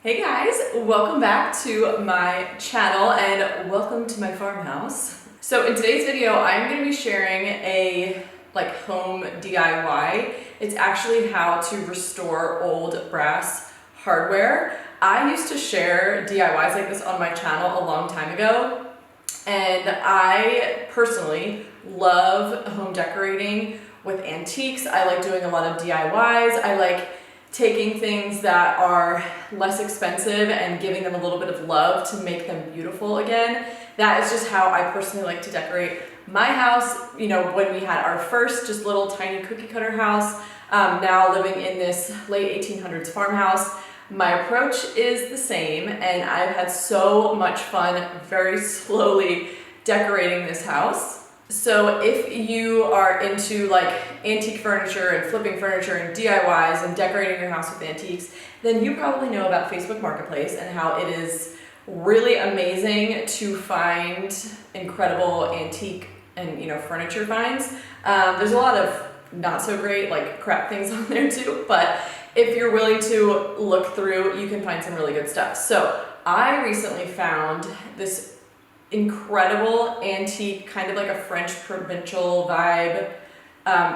Hey guys, welcome back to my channel and welcome to my farmhouse. So in today's video, I'm going to be sharing a home DIY. It's actually how to restore old brass hardware. I used to share DIYs like this on my channel a long time ago, and I personally love home decorating with antiques. I like doing a lot of DIYs. I like taking things that are less expensive and giving them a little bit of love to make them beautiful again. That is just how I personally like to decorate my house. You know, when we had our first just little tiny cookie cutter house, now living in this late 1800s farmhouse, my approach is the same, and I've had so much fun very slowly decorating this house. So if you are into antique furniture and flipping furniture and DIYs and decorating your house with antiques, then you probably know about Facebook Marketplace and how it is really amazing to find incredible antique and furniture finds. There's a lot of not so great crap things on there too, but if you're willing to look through, you can find some really good stuff. So I recently found this incredible antique, kind of like a French provincial vibe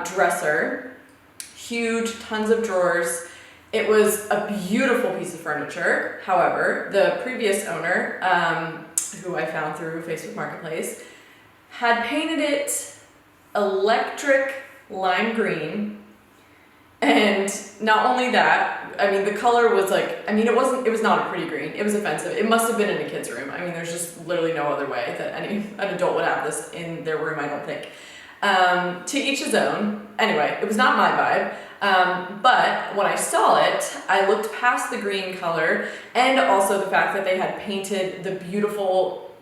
dresser. Huge, tons of drawers. It was a beautiful piece of furniture. However, the previous owner, who I found through Facebook Marketplace, had painted it electric lime green. And not only that, I mean, the color was it was not a pretty green. It was offensive. It must have been in a kid's room. I mean, there's just literally no other way that an adult would have this in their room, I don't think. To each his own. Anyway, it was not my vibe. But when I saw it, I looked past the green color and also the fact that they had painted the beautiful,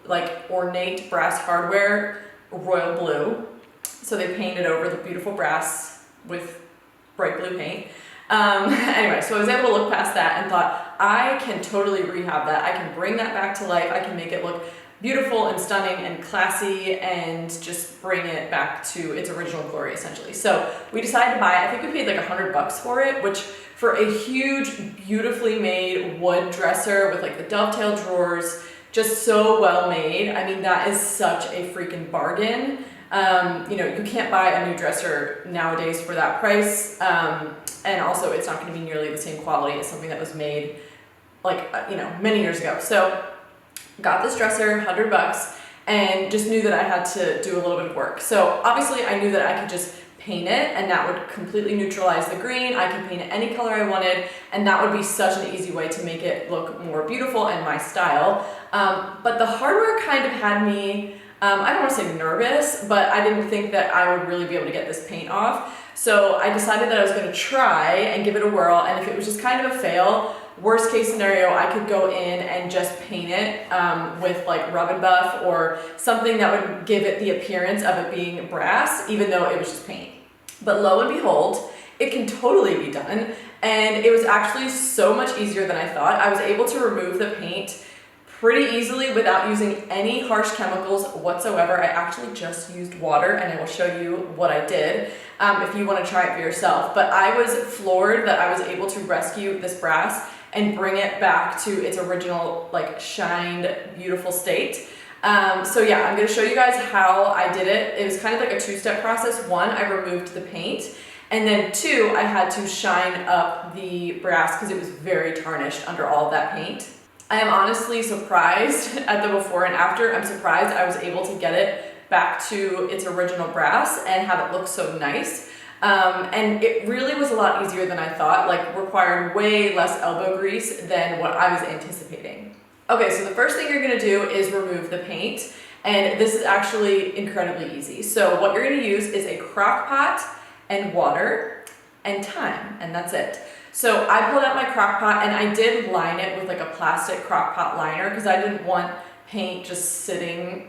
ornate brass hardware royal blue. So they painted over the beautiful brass with bright blue paint. Anyway, so I was able to look past that and thought, I can totally rehab that. I can bring that back to life. I can make it look beautiful and stunning and classy and just bring it back to its original glory, essentially. So we decided to buy it. I think we paid $100 for it, which for a huge, beautifully made wood dresser with the dovetail drawers, just so well made. I mean, that is such a freaking bargain. You can't buy a new dresser nowadays for that price. And also it's not going to be nearly the same quality as something that was made many years ago. So got this dresser, $100, and just knew that I had to do a little bit of work. So obviously I knew that I could just paint it and that would completely neutralize the green. I could paint it any color I wanted, and that would be such an easy way to make it look more beautiful and my style. But the hardware kind of had me, I don't want to say nervous, but I didn't think that I would really be able to get this paint off. So I decided that I was going to try and give it a whirl, and if it was just kind of a fail, worst case scenario, I could go in and just paint it with rub and buff or something that would give it the appearance of it being brass, even though it was just paint. But lo and behold, it can totally be done, and it was actually so much easier than I thought. I was able to remove the paint pretty easily without using any harsh chemicals whatsoever. I actually just used water, and I will show you what I did if you want to try it for yourself. But I was floored that I was able to rescue this brass and bring it back to its original shined, beautiful state. So yeah, I'm going to show you guys how I did it. It was kind of a two-step process. One, I removed the paint, and then two, I had to shine up the brass because it was very tarnished under all of that paint. I am honestly surprised at the before and after. I'm surprised I was able to get it back to its original brass and have it look so nice. And it really was a lot easier than I thought, required way less elbow grease than what I was anticipating. Okay, so the first thing you're gonna do is remove the paint, and this is actually incredibly easy. So what you're gonna use is a crock pot and water and thyme, and that's it. So I pulled out my crock pot, and I did line it with a plastic crock pot liner because I didn't want paint just sitting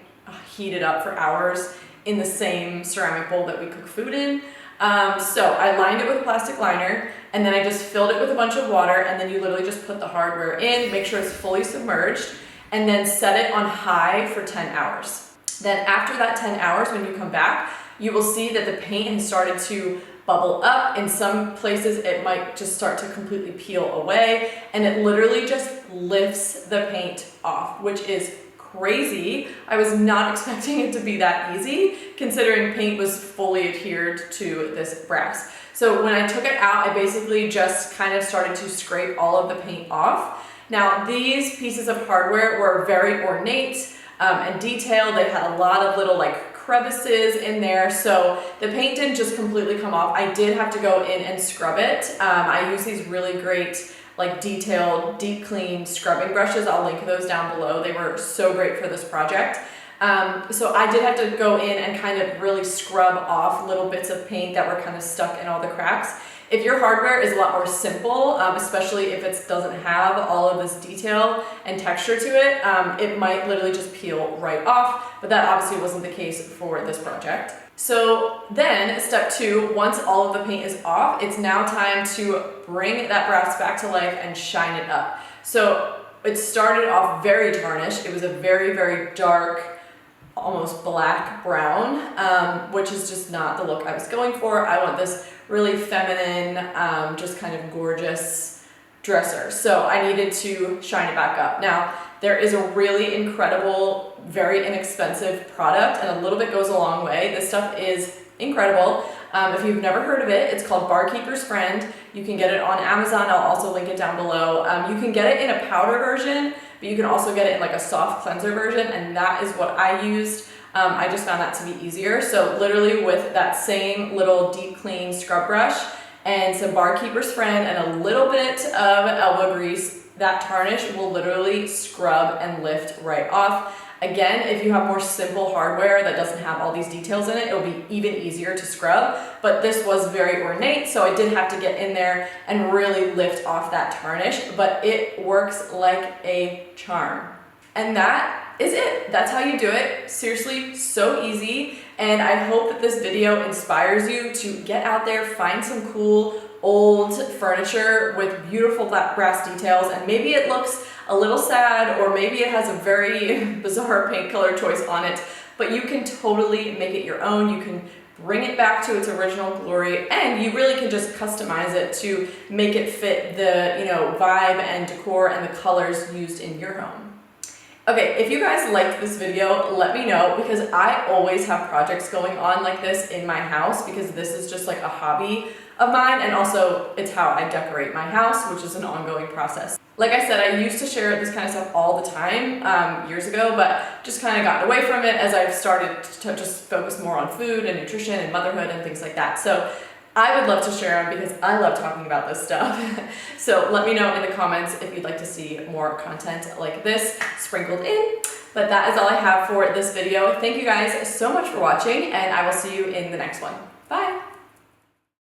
heated up for hours in the same ceramic bowl that we cook food in. So I lined it with a plastic liner, and then I just filled it with a bunch of water, and then you literally just put the hardware in, make sure it's fully submerged, and then set it on high for 10 hours. Then after that 10 hours, when you come back, you will see that the paint has started to bubble up. In some places it might just start to completely peel away, and it literally just lifts the paint off, which is crazy. I was not expecting it to be that easy, considering paint was fully adhered to this brass. So when I took it out, I basically just kind of started to scrape all of the paint off. Now these pieces of hardware were very ornate and detailed. They had a lot of little like crevices in there, so the paint didn't just completely come off. I did have to go in and scrub it. I use these really great like detailed deep clean scrubbing brushes. I'll link those down below. They were so great for this project. So I did have to go in and kind of really scrub off little bits of paint that were kind of stuck in all the cracks. If your hardware is a lot more simple, especially if it doesn't have all of this detail and texture to it, it might literally just peel right off, but that obviously wasn't the case for this project. So then step 2, once all of the paint is off, it's now time to bring that brass back to life and shine it up. So it started off very tarnished. It was a very, very dark, almost black brown, which is just not the look I was going for. I want this really feminine, just kind of gorgeous dresser. So I needed to shine it back up. Now, there is a really incredible, very inexpensive product, and a little bit goes a long way. This stuff is incredible. If you've never heard of it, it's called Barkeeper's Friend. You can get it on Amazon. I'll also link it down below. You can get it in a powder version, but you can also get it in like a soft cleanser version, and that is what I used. I just found that to be easier. So literally with that same little deep clean scrub brush and some Barkeeper's Friend and a little bit of elbow grease, that tarnish will literally scrub and lift right off. Again, if you have more simple hardware that doesn't have all these details in it, it'll be even easier to scrub, but this was very ornate, so I did have to get in there and really lift off that tarnish, but it works like a charm. And that is it. That's how you do it. Seriously, so easy. And I hope that this video inspires you to get out there, find some cool old furniture with beautiful brass details, and maybe it looks a little sad, or maybe it has a very bizarre paint color choice on it, but you can totally make it your own. You can bring it back to its original glory, and you really can just customize it to make it fit the, vibe and decor and the colors used in your home. Okay, if you guys liked this video, let me know, because I always have projects going on like this in my house, because this is just like a hobby of mine, and also it's how I decorate my house, which is an ongoing process. Like I said, I used to share this kind of stuff all the time years ago, but just kind of gotten away from it as I've started to just focus more on food and nutrition and motherhood and things like that. So I would love to share them because I love talking about this stuff. So let me know in the comments if you'd like to see more content like this sprinkled in. But that is all I have for this video. Thank you guys so much for watching, and I will see you in the next one. Bye!